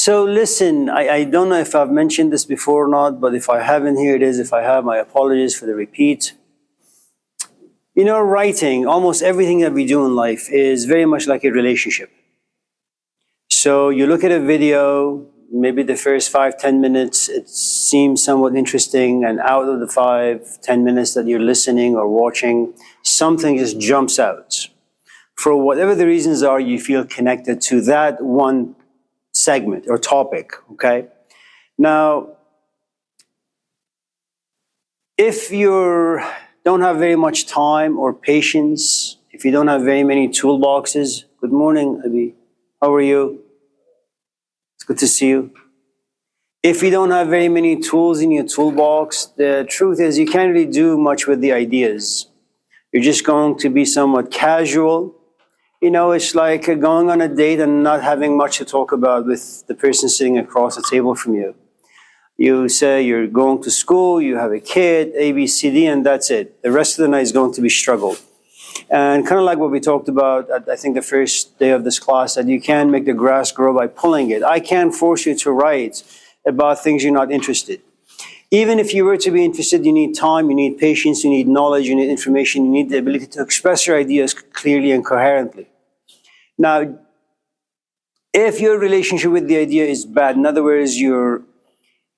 So listen, I don't know if I've mentioned this before or not, but if I haven't, here it is. If I have, my apologies for the repeat. You know, writing, almost everything that we do in life is very much like a relationship. So you look at a video, maybe the first 5-10 minutes, it seems somewhat interesting, and out of the 5-10 minutes that you're listening or watching, something just jumps out. For whatever the reasons are, you feel connected to that one segment or topic, okay? Now, if you don't have very much time or patience, if you don't have very many toolboxes, good morning, Abi. How are you? It's good to see you. If you don't have very many tools in your toolbox, the truth is you can't really do much with the ideas. You're just going to be somewhat casual. You know, it's like going on a date and not having much to talk about with the person sitting across the table from you. You say you're going to school, you have a kid, A, B, C, D, and that's it. The rest of the night is going to be struggle. And kind of like what we talked about at, I think, the first day of this class, that you can make the grass grow by pulling it. I can't force you to write about things you're not interested. Even if you were to be interested, you need time, you need patience, you need knowledge, you need information, you need the ability to express your ideas clearly and coherently. Now, if your relationship with the idea is bad, in other words, you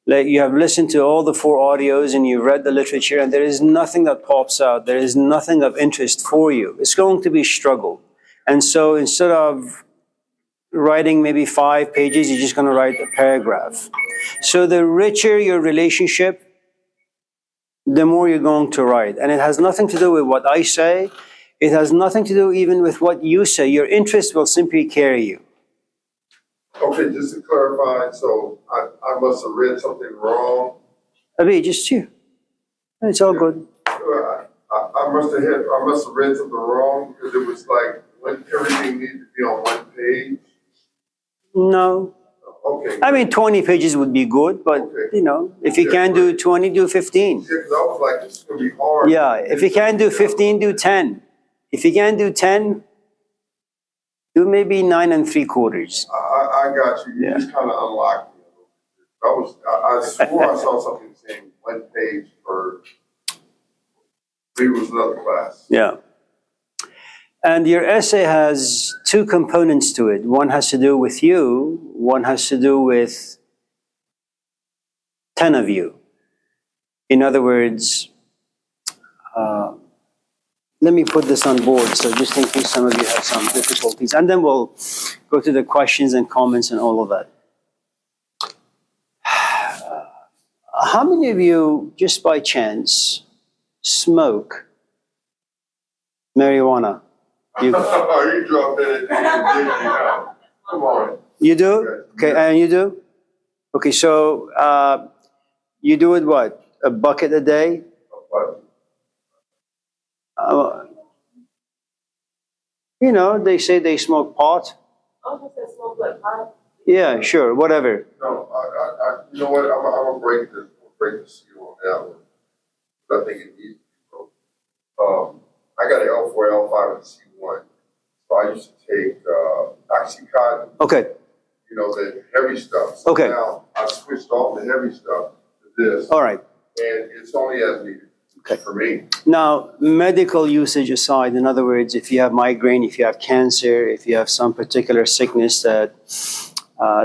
have listened to all the 4 audios and you read the literature and there is nothing that pops out, there is nothing of interest for you, it's going to be a struggle. And so instead of writing maybe 5 pages, you're just going to write a paragraph. So the richer your relationship, the more you're going to write. And it has nothing to do with what I say. It has nothing to do even with what you say. Your interest will simply carry you. Okay, just to clarify, so I must have read something wrong. Abi, just you. It's all good. I must have read something wrong because it was like when everything needed to be on one page. No. Okay. I mean, 20 pages would be good, but, okay. You know, if you can't do 20, do 15. Yeah, because I was like, this is going to be hard. Yeah, if you can't do 15, do 10. If you can't do 10, do maybe 9 3/4. I got you. You just kind of unlocked me. I swore I saw something saying 1 page per. Maybe it was another class. Yeah. And your essay has 2 components to it. One has to do with you. One has to do with 10 of you. In other words, let me put this on board, so just in case some of you have some difficulties. And then we'll go to the questions and comments and all of that. How many of you, just by chance, smoke marijuana? You dropped it. Come on. You do? Okay, and you do? Okay, so you do it what? A bucket a day? You know, they say they smoke pot. Oh, they smoke like pot? Yeah, sure, whatever. No, you know what? I'm gonna break the seal on that one. I think it needs to be broken. I got an L4, L5, and C1. So I used to take Oxycontin. Okay. You know, the heavy stuff. So okay. Now I switched off the heavy stuff to this. All right. And it's only as needed. Okay. For me. Now, medical usage aside, in other words, if you have migraine, if you have cancer, if you have some particular sickness that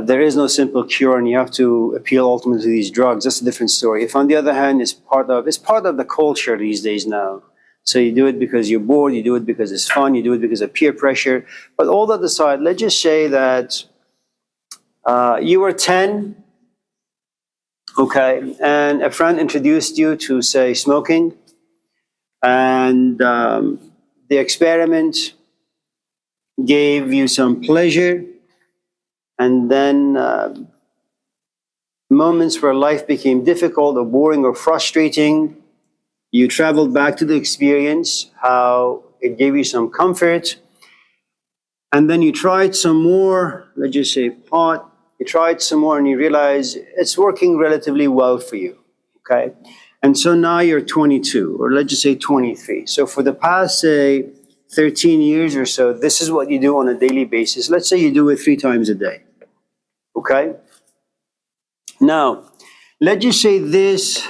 there is no simple cure and you have to appeal ultimately to these drugs, that's a different story. If on the other hand, it's part of the culture these days now. So you do it because you're bored, you do it because it's fun, you do it because of peer pressure. But all that aside, let's just say that you were 10, okay, and a friend introduced you to, say, smoking, and the experiment gave you some pleasure, and then moments where life became difficult or boring or frustrating, you traveled back to the experience, how it gave you some comfort, and then you tried some more, let's just say pot, you tried some more and you realize it's working relatively well for you, okay? And so now you're 22, or let's just say 23. So for the past, say, 13 years or so, this is what you do on a daily basis. Let's say you do it 3 times a day, Okay? Now, let's just say this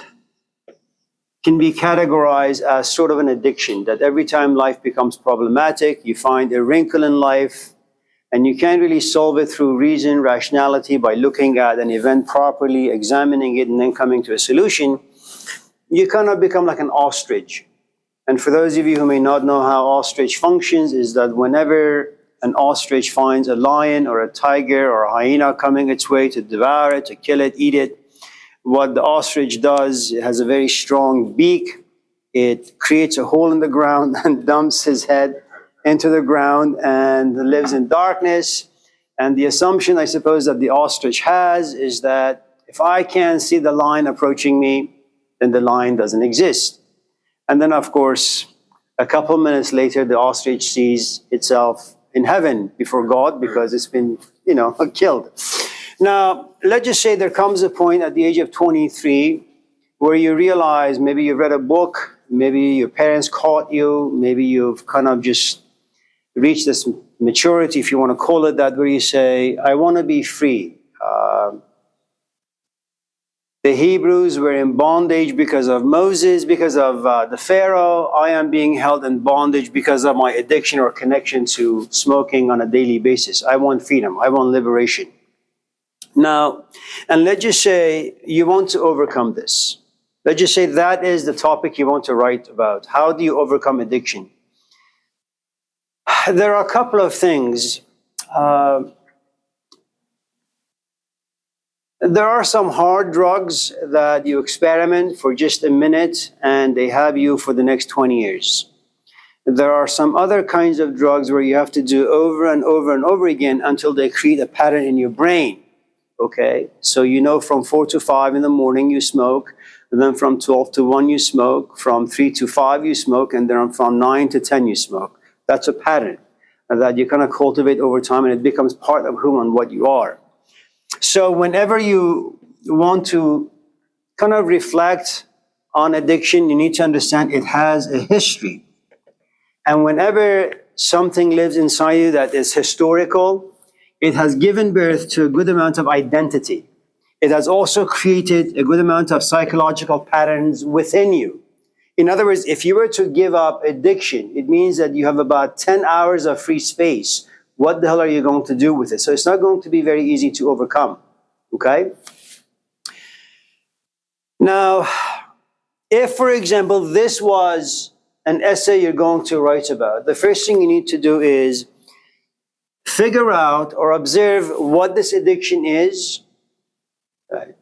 can be categorized as sort of an addiction, that every time life becomes problematic, you find a wrinkle in life, and you can't really solve it through reason, rationality, by looking at an event properly, examining it, and then coming to a solution. You kind of become like an ostrich. And for those of you who may not know how ostrich functions, is that whenever an ostrich finds a lion or a tiger or a hyena coming its way to devour it, to kill it, eat it, what the ostrich does, it has a very strong beak. It creates a hole in the ground and dumps his head into the ground and lives in darkness. And the assumption, I suppose, that the ostrich has is that if I can't see the lion approaching me, then the lion doesn't exist. And then, of course, a couple minutes later, the ostrich sees itself in heaven before God because it's been, killed. Now, let's just say there comes a point at the age of 23 where you realize maybe you've read a book, maybe your parents caught you, maybe you've kind of just reached this maturity, if you want to call it that, where you say, I want to be free. The Hebrews were in bondage because of Moses, because of the Pharaoh. I am being held in bondage because of my addiction or connection to smoking on a daily basis. I want freedom. I want liberation. Now, and let's just say you want to overcome this. Let's just say that is the topic you want to write about. How do you overcome addiction? There are a couple of things. There are some hard drugs that you experiment for just a minute and they have you for the next 20 years. There are some other kinds of drugs where you have to do over and over and over again until they create a pattern in your brain. Okay, so from 4 to 5 in the morning you smoke, and then from 12 to 1 you smoke, from 3 to 5 you smoke, and then from 9 to 10 you smoke. That's a pattern that you kind of cultivate over time, and it becomes part of who and what you are. So whenever you want to kind of reflect on addiction, you need to understand it has a history. And whenever something lives inside you that is historical, it has given birth to a good amount of identity. It has also created a good amount of psychological patterns within you. In other words, if you were to give up addiction, it means that you have about 10 hours of free space. What the hell are you going to do with it? So it's not going to be very easy to overcome, okay? Now, if, for example, this was an essay you're going to write about, the first thing you need to do is figure out or observe what this addiction is. Right.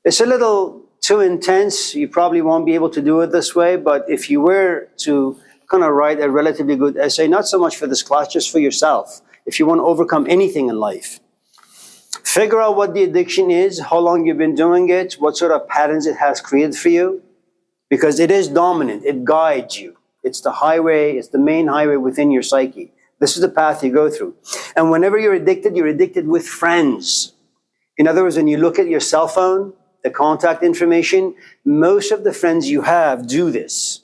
It's a little too intense. You probably won't be able to do it this way, but if you were to kind of write a relatively good essay, not so much for this class, just for yourself, if you want to overcome anything in life, figure out what the addiction is, how long you've been doing it, what sort of patterns it has created for you, because it is dominant, it guides you. It's the highway, it's the main highway within your psyche. This is the path you go through. And whenever you're addicted with friends. In other words, when you look at your cell phone, the contact information, most of the friends you have do this.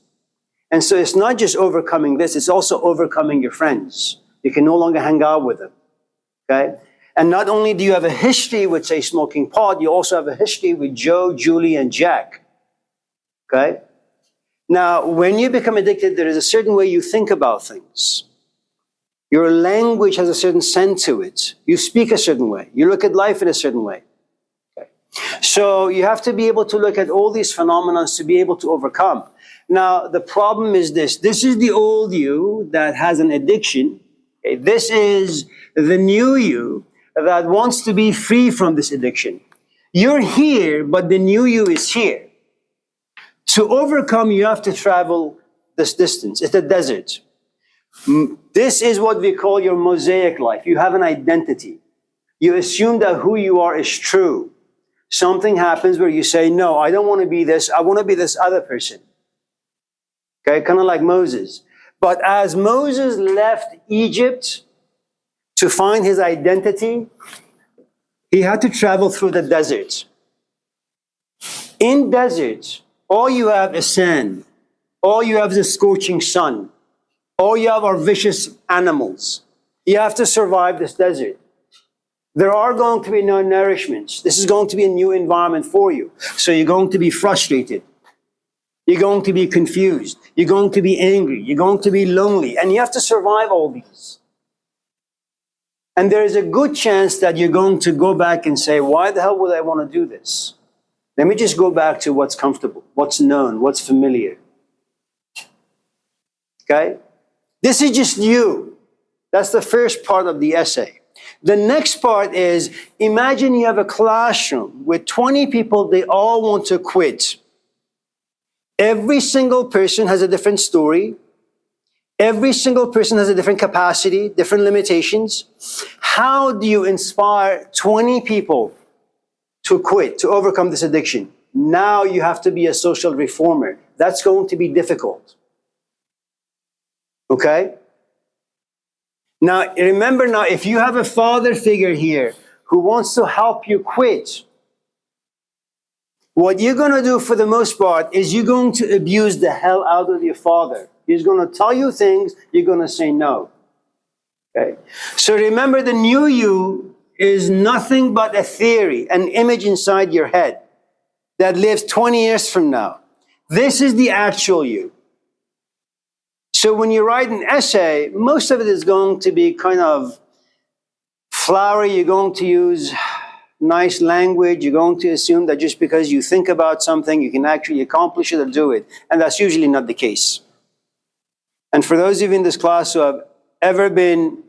And so it's not just overcoming this, it's also overcoming your friends. You can no longer hang out with them, okay? And not only do you have a history with, say, smoking pot, you also have a history with Joe, Julie, and Jack, okay? Now, when you become addicted, there is a certain way you think about things. Your language has a certain scent to it. You speak a certain way. You look at life in a certain way. Okay. So you have to be able to look at all these phenomena to be able to overcome. Now, the problem is this. This is the old you that has an addiction. Okay. This is the new you that wants to be free from this addiction. You're here, but the new you is here. To overcome, you have to travel this distance. It's a desert. This is what we call your mosaic life. You have an identity. You assume that who you are is true. Something happens where you say, no, I don't want to be this. I want to be this other person. Okay, kind of like Moses. But as Moses left Egypt to find his identity, he had to travel through the desert. In deserts, all you have is sand. All you have is a scorching sun. All you have are vicious animals. You have to survive this desert. There are going to be no nourishments. This is going to be a new environment for you. So you're going to be frustrated. You're going to be confused. You're going to be angry. You're going to be lonely. And you have to survive all these. And there is a good chance that you're going to go back and say, why the hell would I want to do this? Let me just go back to what's comfortable, what's known, what's familiar. Okay? This is just you. That's the first part of the essay. The next part is, imagine you have a classroom with 20 people, they all want to quit. Every single person has a different story. Every single person has a different capacity, different limitations. How do you inspire 20 people to quit, to overcome this addiction? Now you have to be a social reformer. That's going to be difficult. Okay? Now, remember now, if you have a father figure here who wants to help you quit, what you're going to do for the most part is you're going to abuse the hell out of your father. He's going to tell you things, you're going to say no. Okay? So remember, the new you is nothing but a theory, an image inside your head that lives 20 years from now. This is the actual you. So when you write an essay, most of it is going to be kind of flowery. You're going to use nice language. You're going to assume that just because you think about something, you can actually accomplish it or do it. And that's usually not the case. And for those of you in this class who have ever been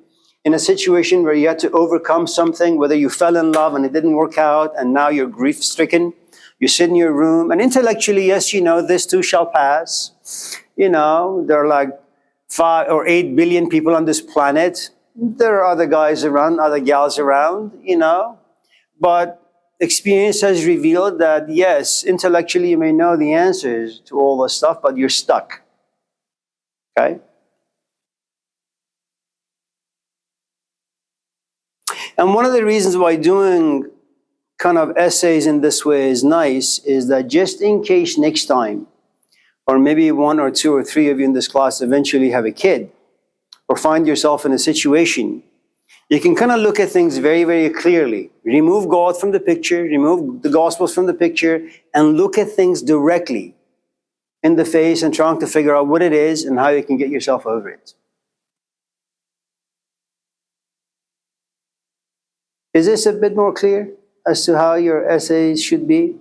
in a situation where you had to overcome something, whether you fell in love and it didn't work out and now you're grief-stricken, you sit in your room and intellectually, yes, you know, this too shall pass. You know, there are like 5 or 8 billion people on this planet. There are other guys around, other gals around, you know. But experience has revealed that, yes, intellectually you may know the answers to all this stuff, but you're stuck. Okay? And one of the reasons why doing kind of essays in this way is nice is that just in case next time, or maybe 1 or 2 or 3 of you in this class eventually have a kid, or find yourself in a situation, you can kind of look at things very, very clearly. Remove God from the picture, remove the Gospels from the picture, and look at things directly in the face and trying to figure out what it is and how you can get yourself over it. Is this a bit more clear as to how your essays should be?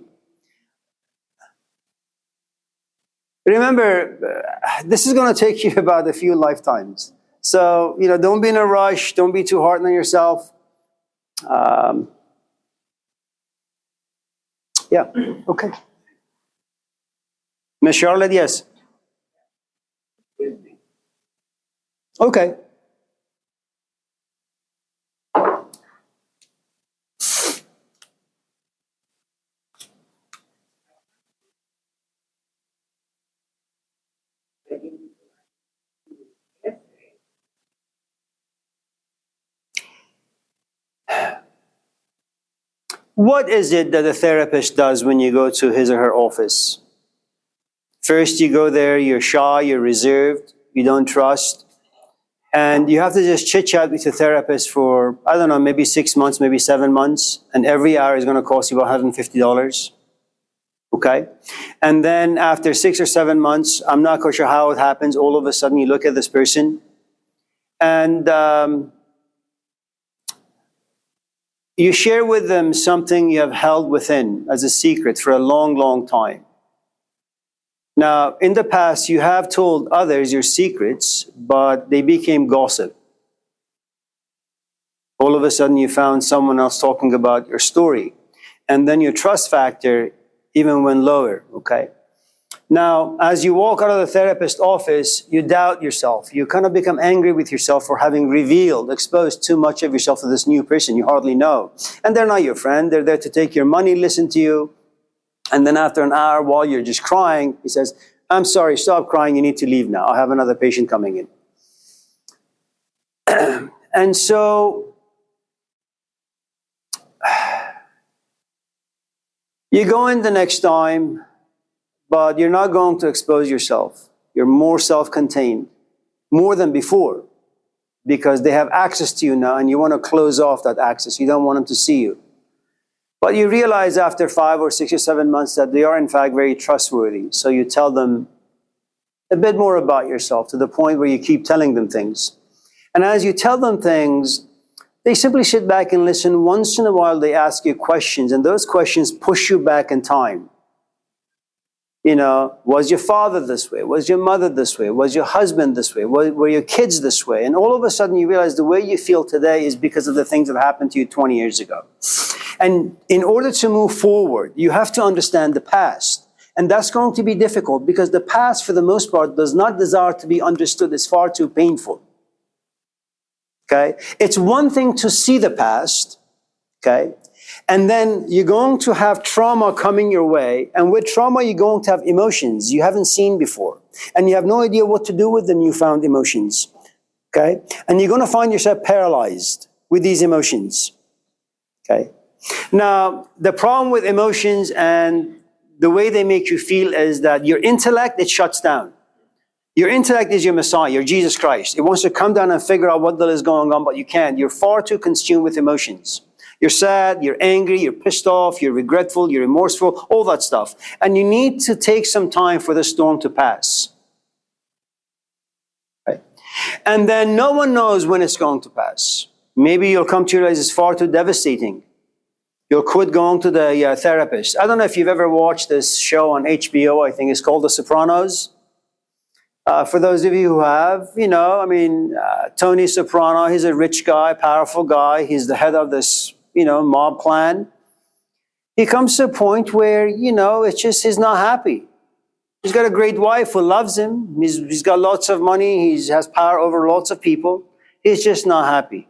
Remember, this is going to take you about a few lifetimes. So, you know, don't be in a rush. Don't be too hard on yourself. Yeah, okay. Miss Charlotte, yes. Okay. What is it that a therapist does when you go to his or her office? First, you go there, you're shy, you're reserved, you don't trust, and you have to just chit-chat with your therapist for, I don't know, maybe 6 months, maybe 7 months, and every hour is going to cost you about $150. Okay? And then after 6 or 7 months, I'm not quite sure how it happens, all of a sudden you look at this person, and you share with them something you have held within as a secret for a long, long time. Now, in the past, you have told others your secrets, but they became gossip. All of a sudden, you found someone else talking about your story. And then your trust factor even went lower, okay? Now, as you walk out of the therapist's office, you doubt yourself. You kind of become angry with yourself for having revealed, exposed too much of yourself to this new person you hardly know. And they're not your friend. They're there to take your money, listen to you. And then after an hour, while you're just crying, he says, I'm sorry, stop crying. You need to leave now. I have another patient coming in. And so you go in the next time, but you're not going to expose yourself. You're more self-contained, more than before. because they have access to you now and you want to close off that access. You don't want them to see you. But you realize after 5 or 6 or 7 months that they are in fact very trustworthy. So you tell them a bit more about yourself to the point where you keep telling them things. And as you tell them things, they simply sit back and listen. Once in a while they ask you questions, and those questions push you back in time. You know, was your father this way? Was your mother this way? Was your husband this way? Were your kids this way? And all of a sudden you realize the way you feel today is because of the things that happened to you 20 years ago. And in order to move forward, you have to understand the past. And that's going to be difficult because the past, for the most part, does not desire to be understood. It's far too painful. Okay? It's one thing to see the past, okay? And then you're going to have trauma coming your way. And with trauma, you're going to have emotions you haven't seen before. And you have no idea what to do with the newfound emotions. Okay? And you're going to find yourself paralyzed with these emotions. Okay? Now, the problem with emotions and the way they make you feel is that your intellect, it shuts down. Your intellect is your Messiah, your Jesus Christ. It wants to come down and figure out what the hell is going on, but you can't. You're far too consumed with emotions. You're sad, you're angry, you're pissed off, you're regretful, you're remorseful, all that stuff. And you need to take some time for the storm to pass. Right? And then no one knows when it's going to pass. Maybe you'll come to realize it's far too devastating. You'll quit going to the therapist. I don't know if you've ever watched this show on HBO, I think it's called The Sopranos. For those of you who have, you know, I mean, Tony Soprano, he's a rich guy, powerful guy. He's the head of this, you know, mob clan. He comes to a point where, you know, it's just he's not happy. He's got a great wife who loves him. He's got lots of money. He has power over lots of people. He's just not happy.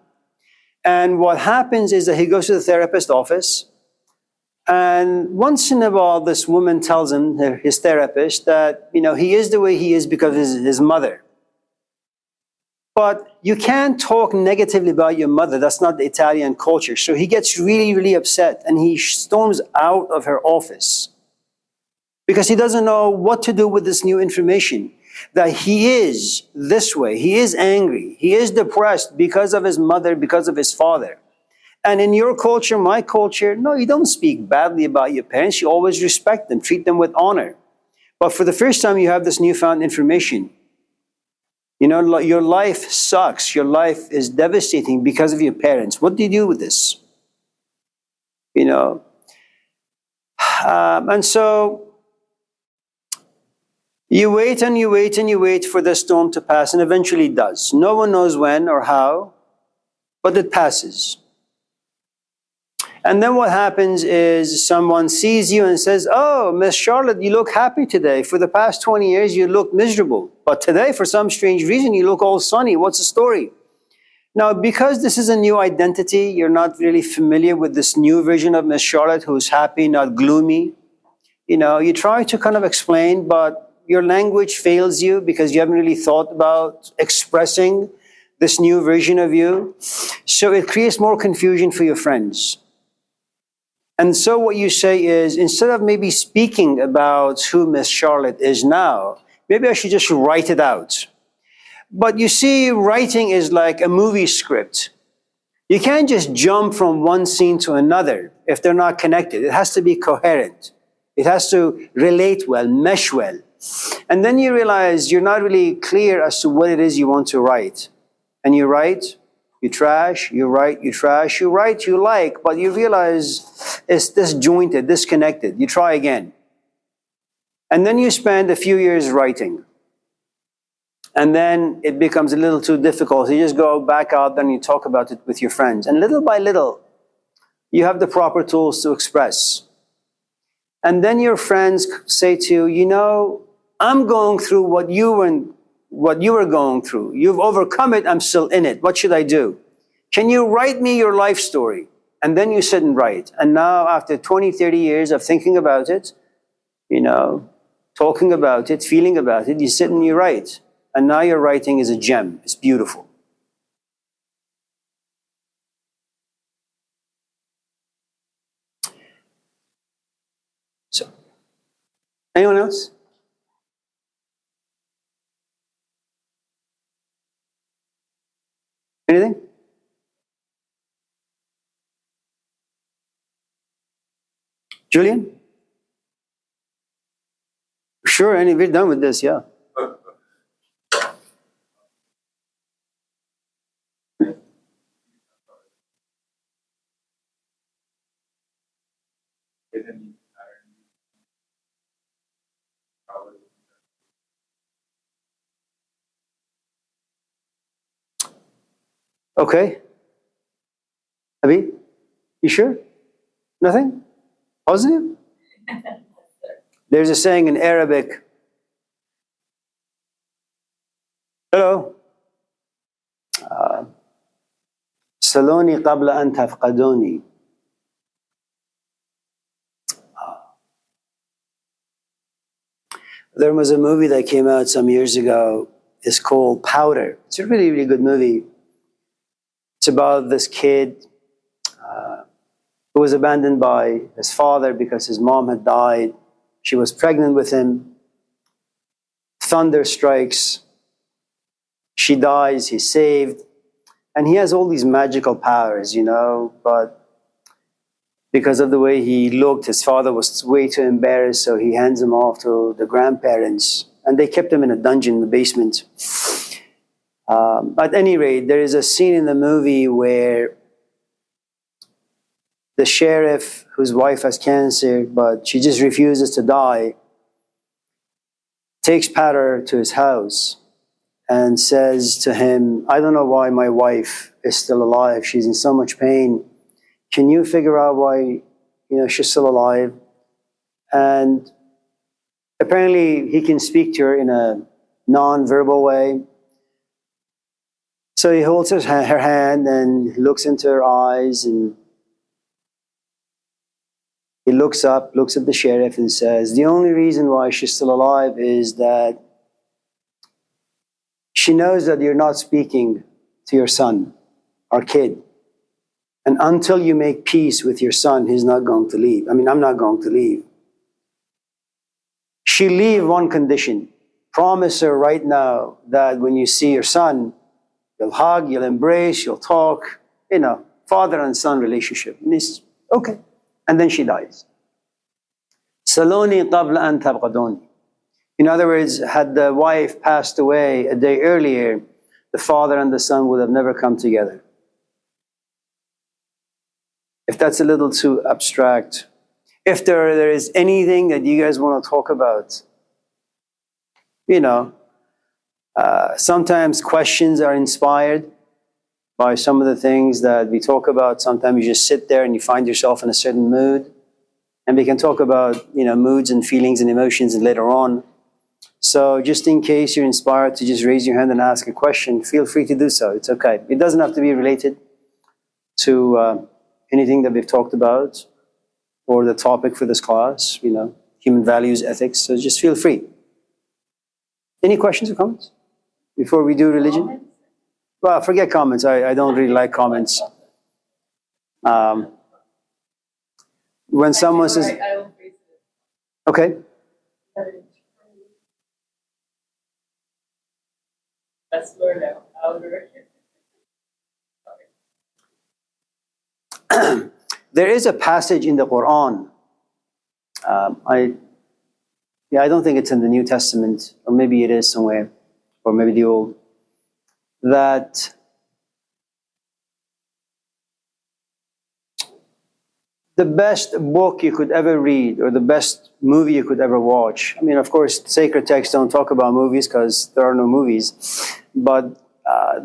And what happens is that he goes to the therapist's office. And once in a while, this woman tells him, his therapist, that, you know, he is the way he is because of his mother. But you can't talk negatively about your mother. That's not the Italian culture. So he gets really, really upset and he storms out of her office because he doesn't know what to do with this new information, that he is this way. He is angry. He is depressed because of his mother, because of his father. And in your culture, my culture, no, you don't speak badly about your parents. You always respect them, treat them with honor. But for the first time, you have this newfound information. You know, your life sucks. Your life is devastating because of your parents. What do you do with this? You know? And so you wait and you wait and you wait for the storm to pass, and eventually it does. No one knows when or how, but it passes. And then what happens is someone sees you and says, oh, Miss Charlotte, you look happy today. For the past 20 years, you looked miserable. But today, for some strange reason, you look all sunny. What's the story? Now, because this is a new identity, you're not really familiar with this new version of Miss Charlotte who's happy, not gloomy. You know, you try to kind of explain, but your language fails you because you haven't really thought about expressing this new version of you. So it creates more confusion for your friends. And so what you say is, instead of maybe speaking about who Miss Charlotte is now, maybe I should just write it out. But you see, writing is like a movie script. You can't just jump from one scene to another if they're not connected. It has to be coherent. It has to relate well, mesh well. And then you realize you're not really clear as to what it is you want to write. And you write, you trash, you write, you trash, you write, you like, but you realize it's disjointed, disconnected. You try again. And then you spend a few years writing. And then it becomes a little too difficult. You just go back out there and you talk about it with your friends. And little by little, you have the proper tools to express. And then your friends say to you, you know, I'm going through what you were going through. You've overcome it. I'm still in it. What should I do? Can you write me your life story? And then you sit and write. And now after 20, 30 years of thinking about it, you know, talking about it, feeling about it, you sit and you write. And now your writing is a gem. It's beautiful. So, anyone else? Anything? Julian? Sure, we're done with this, yeah. Okay. Abi, you sure? Nothing? Positive? There's a saying in Arabic. Hello. Saloni qabla an tafqadoni. There was a movie that came out some years ago. It's called Powder. It's a really, really good movie. It's about this kid who was abandoned by his father because his mom had died. She was pregnant with him. Thunder strikes. She dies. He's saved. And he has all these magical powers, but because of the way he looked, his father was way too embarrassed, so he hands him off to the grandparents. And they kept him in a dungeon in the basement. At any rate, there is a scene in the movie where the sheriff, whose wife has cancer, but she just refuses to die, takes Patter to his house and says to him, I don't know why my wife is still alive. She's in so much pain. Can you figure out why, she's still alive? And apparently he can speak to her in a non-verbal way. So he holds her hand and looks into her eyes, and he looks up, looks at the sheriff and says, the only reason why she's still alive is that she knows that you're not speaking to your son, our kid. And until you make peace with your son, he's not going to leave. I'm not going to leave. She'll leave one condition. Promise her right now that when you see your son, you'll hug, you'll embrace, you'll talk, father and son relationship. And he's, okay. And then she dies. Saloni qabla an tabqadoni. In other words, had the wife passed away a day earlier, the father and the son would have never come together. If that's a little too abstract, if there is anything that you guys want to talk about, sometimes questions are inspired by some of the things that we talk about. Sometimes you just sit there and you find yourself in a certain mood, and we can talk about, moods and feelings and emotions later on. So just in case you're inspired to just raise your hand and ask a question, feel free to do so. It's okay. It doesn't have to be related to anything that we've talked about or the topic for this class, human values, ethics. So just feel free. Any questions or comments before we do religion? Comments? Well, forget comments. I don't really like comments. When someone says, I will face it. okay, Let's learn now. there is a passage in the Quran. I don't think it's in the New Testament, or maybe it is somewhere, or maybe the Old, that the best book you could ever read or the best movie you could ever watch. Of course, sacred texts don't talk about movies because there are no movies, but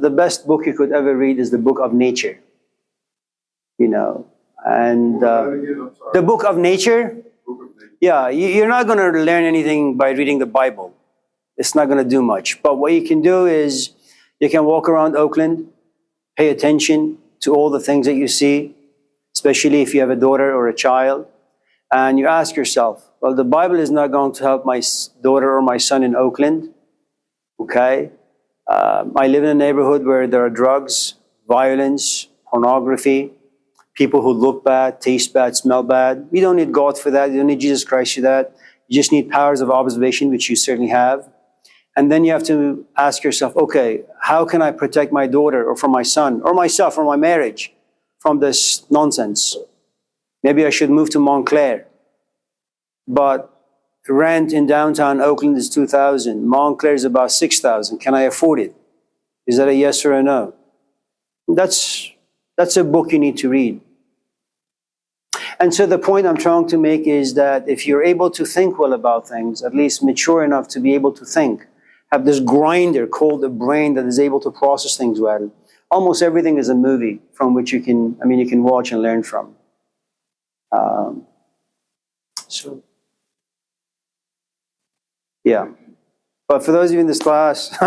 the best book you could ever read is the book of nature. And the book of nature, yeah, you're not going to learn anything by reading the Bible. It's not going to do much. But what you can do is you can walk around Oakland, pay attention to all the things that you see, especially if you have a daughter or a child, and you ask yourself, well, the Bible is not going to help my daughter or my son in Oakland, okay? I live in a neighborhood where there are drugs, violence, pornography, people who look bad, taste bad, smell bad. You don't need God for that. You don't need Jesus Christ for that. You just need powers of observation, which you certainly have. And then you have to ask yourself, okay, how can I protect my daughter or from my son or myself or my marriage from this nonsense? Maybe I should move to Montclair. But rent in downtown Oakland is $2,000. Montclair is about $6,000. Can I afford it? Is that a yes or a no? That's a book you need to read. And so the point I'm trying to make is that if you're able to think well about things, at least mature enough to be able to think, have this grinder called the brain that is able to process things well, almost everything is a movie from which you can watch and learn from. So, yeah. But for those of you in this class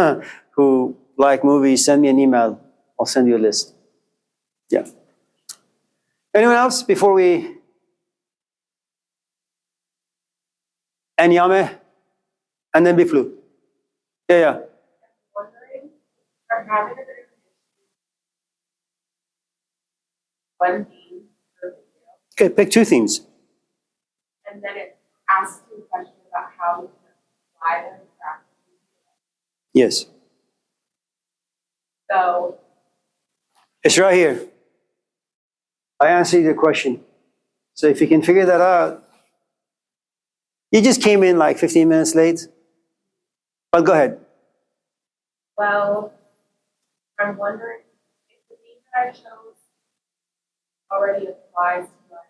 who like movies, send me an email. I'll send you a list. Yeah. Anyone else before we... And Yame? And then Biflu. Yeah. I'm wondering, I'm having a bit of an issue. One theme for the video, Okay, pick two themes. and then it asks you a question about how we can apply them in practice. Yes. So, It's right here. I answered your question. So if you can figure that out. You just came in like 15 minutes late. But go ahead. well, I'm wondering if the theme that I chose already applies to my life.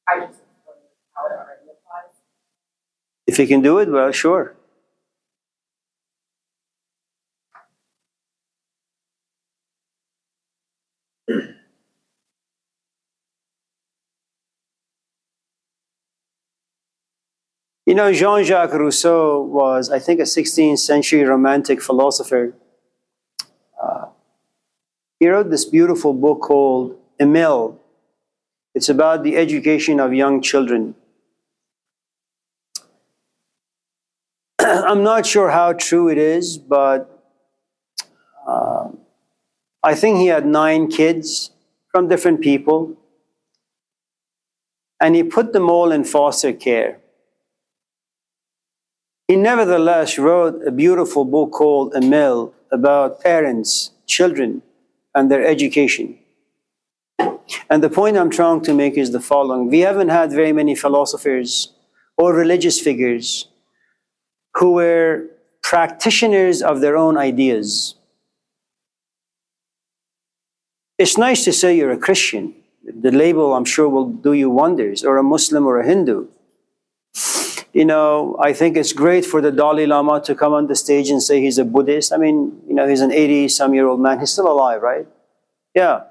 I just wondered how it already applies. If you can do it, well, sure. You know, Jean-Jacques Rousseau was, I think, a 16th century romantic philosopher. He wrote this beautiful book called Emile. It's about the education of young children. I'm not sure how true it is, but I think he had 9 kids from different people, and he put them all in foster care. He nevertheless wrote a beautiful book called Emile about parents, children, and their education. And the point I'm trying to make is the following. We haven't had very many philosophers or religious figures who were practitioners of their own ideas. It's nice to say you're a Christian. The label, I'm sure, will do you wonders, or a Muslim or a Hindu. You know, I think it's great for the Dalai Lama to come on the stage and say he's a Buddhist. I mean, you know, he's an 80-some-year-old man. He's still alive, right? Yeah.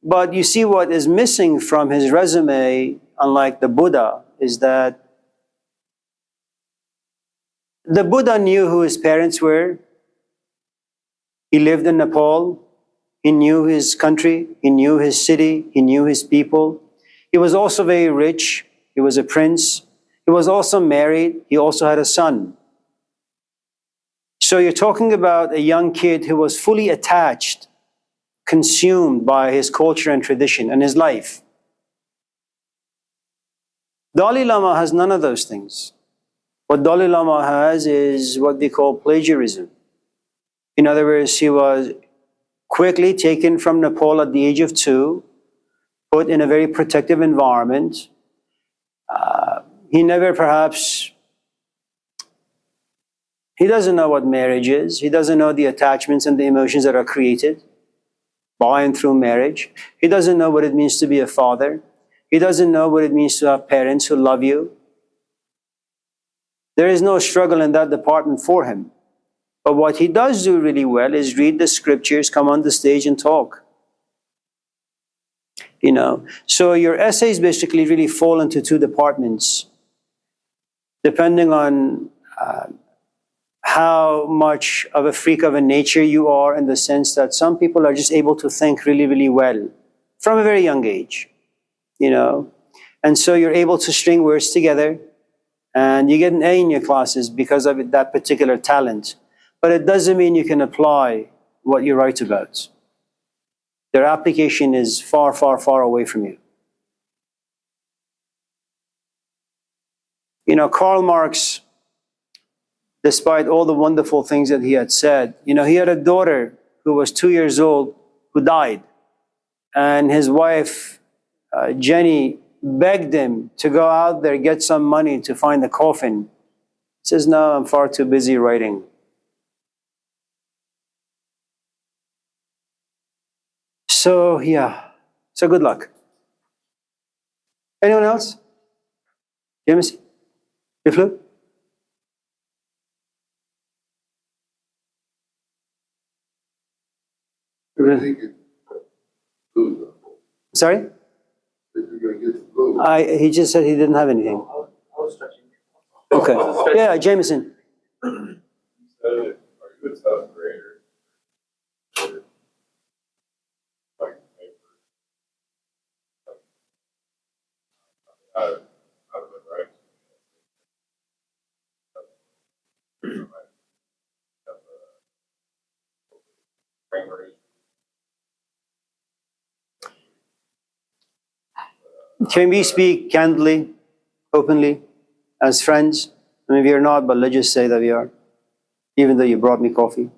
But you see what is missing from his resume, unlike the Buddha, is that the Buddha knew who his parents were. He lived in Nepal. He knew his country. He knew his city. He knew his people. He was also very rich. He was a prince. He was also married. He also had a son. So you're talking about a young kid who was fully attached, consumed by his culture and tradition and his life. Dalai Lama has none of those things. What Dalai Lama has is what they call plagiarism. In other words, he was quickly taken from Nepal at the age of 2, put in a very protective environment. He never perhaps, he doesn't know what marriage is. He doesn't know the attachments and the emotions that are created by and through marriage. He doesn't know what it means to be a father. He doesn't know what it means to have parents who love you. There is no struggle in that department for him. But what he does do really well is read the scriptures, come on the stage and talk. You know, so your essays basically really fall into 2 departments, depending on how much of a freak of a nature you are, in the sense that some people are just able to think really, really well from a very young age, you know. And so you're able to string words together and you get an A in your classes because of that particular talent. But it doesn't mean you can apply what you write about. Their application is far, far, far away from you. You know, Karl Marx despite all the wonderful things that he had said. You know, he had a daughter who was 2 years old who died. And his wife, Jenny, begged him to go out there, get some money to find the coffin. He says, no, I'm far too busy writing. So, yeah. So good luck. Anyone else? James? You flew? I think it's blue, though. Sorry? If you're gonna get the blue. He just said he didn't have anything. I was touching. Okay. Yeah, Jameson. So, are you a tough grader? Like paper? Out of the right? Can we speak candidly, openly, as friends? I mean, we are not, but let's just say that we are. Even though you brought me coffee.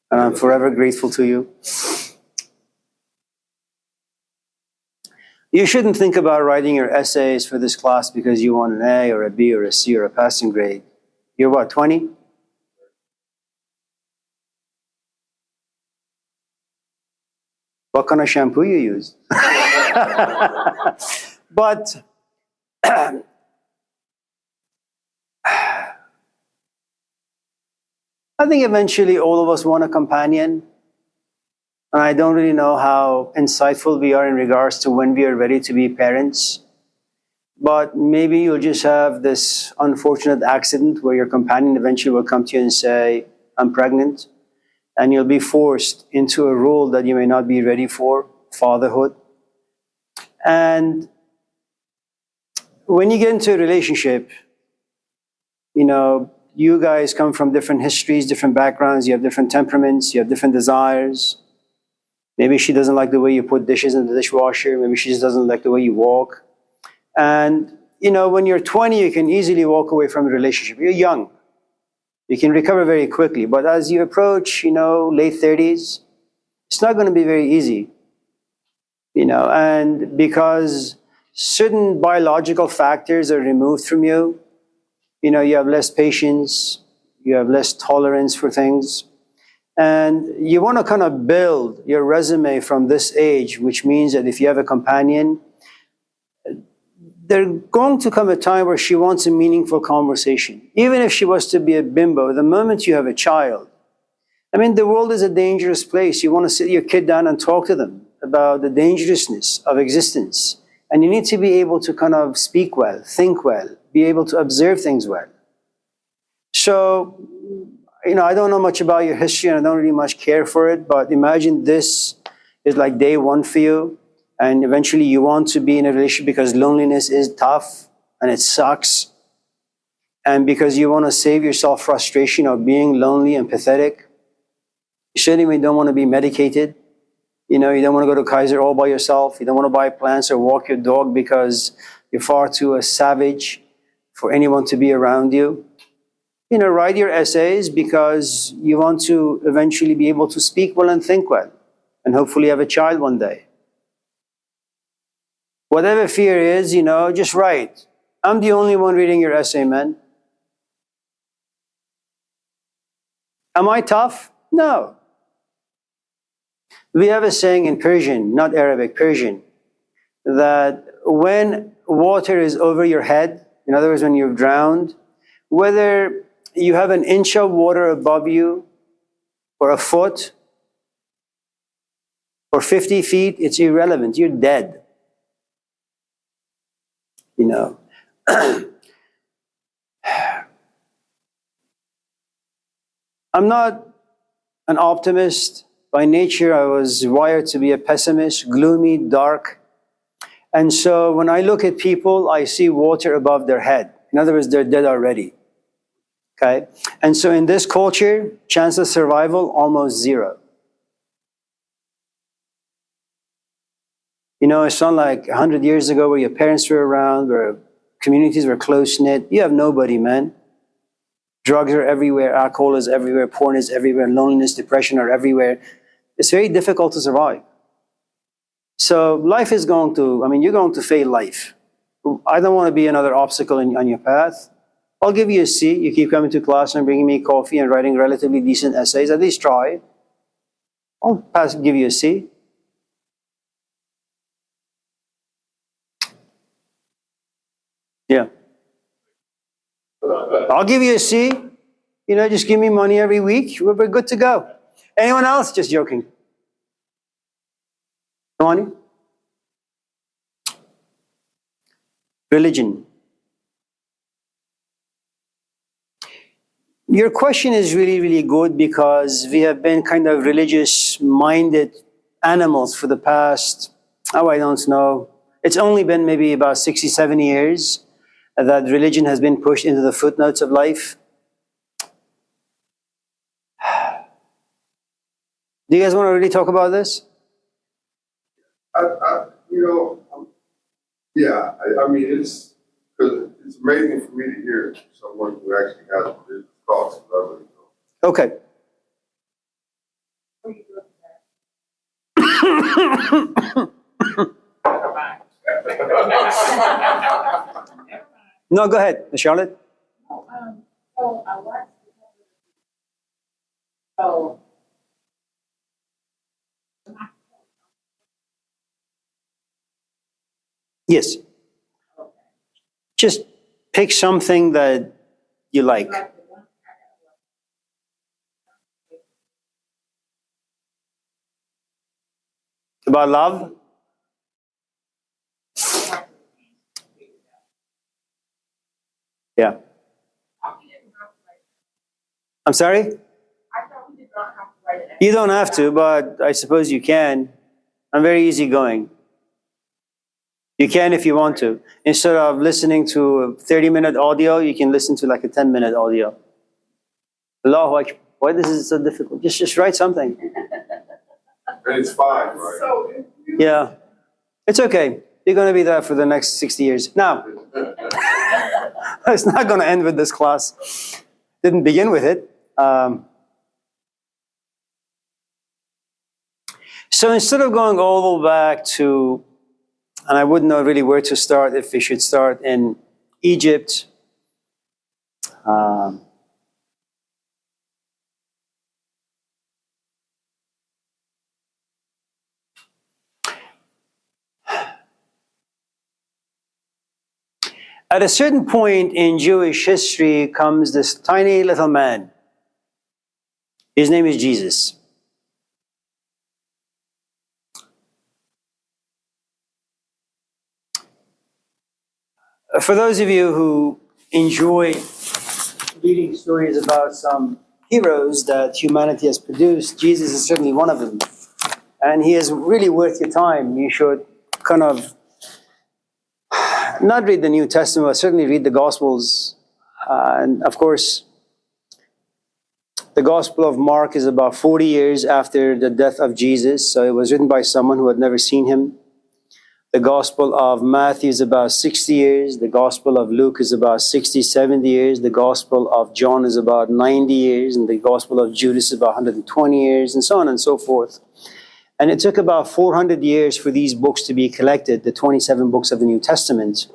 And I'm forever grateful to you. You shouldn't think about writing your essays for this class because you want an A or a B or a C or a passing grade. You're what, 20? What kind of shampoo you use? But I think eventually all of us want a companion. And I don't really know how insightful we are in regards to when we are ready to be parents. But maybe you'll just have this unfortunate accident where your companion eventually will come to you and say, I'm pregnant. And you'll be forced into a role that you may not be ready for, fatherhood. And when you get into a relationship, you know, you guys come from different histories, different backgrounds, you have different temperaments, you have different desires. Maybe she doesn't like the way you put dishes in the dishwasher, maybe she just doesn't like the way you walk. And, you know, when you're 20, you can easily walk away from a relationship. You're young. You can recover very quickly. But as you approach, you know, late 30s, it's not going to be very easy. You know, and because certain biological factors are removed from you, you know, you have less patience, you have less tolerance for things. And you want to kind of build your resume from this age, which means that if you have a companion, there's going to come a time where she wants a meaningful conversation. Even if she was to be a bimbo, the moment you have a child, I mean, the world is a dangerous place. You want to sit your kid down and talk to them about the dangerousness of existence. And you need to be able to kind of speak well, think well, be able to observe things well. So, you know, I don't know much about your history and I don't really much care for it, but imagine this is like day one for you. And eventually you want to be in a relationship because loneliness is tough and it sucks. And because you want to save yourself frustration of being lonely and pathetic. You certainly don't want to be medicated. You know, you don't want to go to Kaiser all by yourself. You don't want to buy plants or walk your dog because you're far too a savage for anyone to be around you. You know, write your essays because you want to eventually be able to speak well and think well. And hopefully have a child one day. Whatever fear is, you know, just write. I'm the only one reading your essay, man. Am I tough? No. We have a saying in Persian, not Arabic, Persian, that when water is over your head, in other words, when you've drowned, whether you have an inch of water above you, or a foot, or 50 feet, it's irrelevant. You're dead. You know. I'm not an optimist. By nature, I was wired to be a pessimist, gloomy, dark. And so when I look at people, I see water above their head. In other words, they're dead already. Okay? And so in this culture, chance of survival, almost zero. You know, it's not like 100 years ago where your parents were around, where communities were close-knit. You have nobody, man. Drugs are everywhere, alcohol is everywhere, porn is everywhere, loneliness, depression are everywhere. It's very difficult to survive. So life is going to, you're going to fail life. I don't want to be another obstacle on your path. I'll give you a C. You keep coming to class and bringing me coffee and writing relatively decent essays. At least try. I'll give you a C. Yeah. I'll give you a C. Just give me money every week. We're good to go. Anyone else? Just joking. Come on. Religion. Your question is really, really good because we have been kind of religious-minded animals for the past, I don't know. It's only been maybe about 60, 70 years that religion has been pushed into the footnotes of life. Do you guys want to really talk about this? It's because it's amazing for me to hear someone who actually has religious thoughts of others. Okay. No, go ahead, Charlotte. So I watched so Yes. Just pick something that you like. About love? Yeah. I'm sorry? I thought we did not have to write it. You don't have to, but I suppose you can. I'm very easygoing. You can if you want to. Instead of listening to a 30-minute audio, you can listen to like a 10-minute audio. Allahu Akbar. Why this is so difficult? Just write something. And it's fine, right? So Yeah. It's okay. You're going to be there for the next 60 years. Now, it's not going to end with this class. Didn't begin with it. So instead of going all the way back to, and I wouldn't know really where to start, if we should start in Egypt. At a certain point in Jewish history comes this tiny little man. His name is Jesus. For those of you who enjoy reading stories about some heroes that humanity has produced, Jesus is certainly one of them. And he is really worth your time. You should kind of not read the New Testament, but certainly read the Gospels. And of course, the Gospel of Mark is about 40 years after the death of Jesus. So it was written by someone who had never seen him. The Gospel of Matthew is about 60 years. The Gospel of Luke is about 60, 70 years. The Gospel of John is about 90 years. And the Gospel of Judas is about 120 years, and so on and so forth. And it took about 400 years for these books to be collected, the 27 books of the New Testament.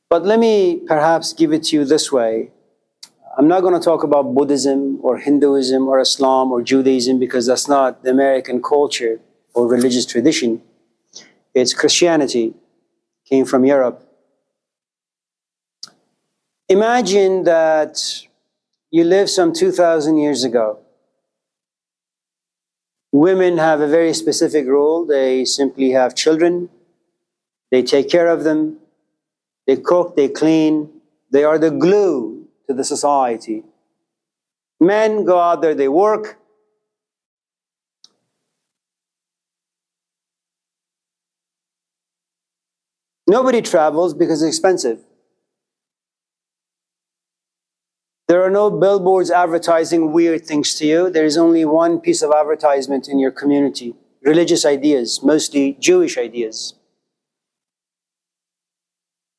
But let me perhaps give it to you this way. I'm not going to talk about Buddhism or Hinduism or Islam or Judaism because that's not the American culture or religious tradition. It's Christianity, came from Europe. Imagine that you live some 2,000 years ago. Women have a very specific role. They simply have children. They take care of them. They cook, they clean. They are the glue to the society. Men go out there, they work. Nobody travels because it's expensive. There are no billboards advertising weird things to you. There is only one piece of advertisement in your community: religious ideas, mostly Jewish ideas.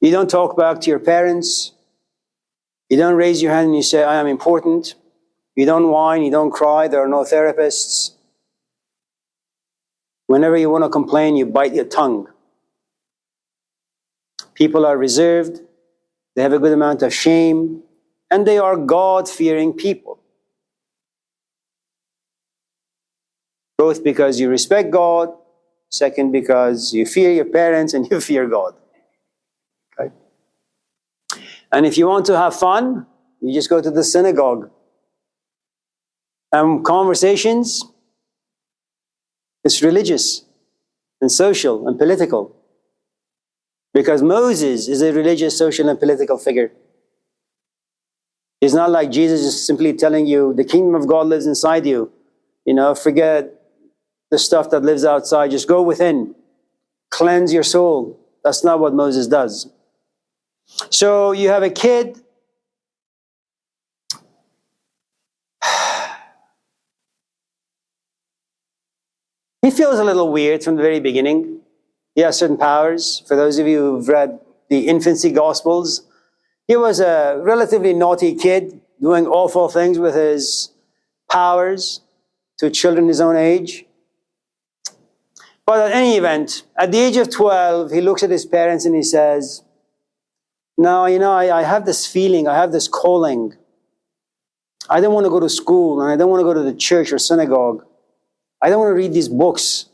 You don't talk back to your parents. You don't raise your hand and you say, I am important. You don't whine, you don't cry, there are no therapists. Whenever you want to complain, you bite your tongue. People are reserved, they have a good amount of shame, and they are God-fearing people. Both because you respect God, second because you fear your parents and you fear God. Okay? And if you want to have fun, you just go to the synagogue. Conversations, it's religious and social and political. Because Moses is a religious, social, and political figure. He's not like Jesus just simply telling you, the kingdom of God lives inside you. You know, forget the stuff that lives outside. Just go within. Cleanse your soul. That's not what Moses does. So you have a kid. He feels a little weird from the very beginning. He has certain powers. For those of you who've read the infancy gospels, he was a relatively naughty kid doing awful things with his powers to children his own age. But at any event, at the age of 12, he looks at his parents and he says, no, you know, I have this feeling, I have this calling. I don't want to go to school and I don't want to go to the church or synagogue. I don't want to read these books.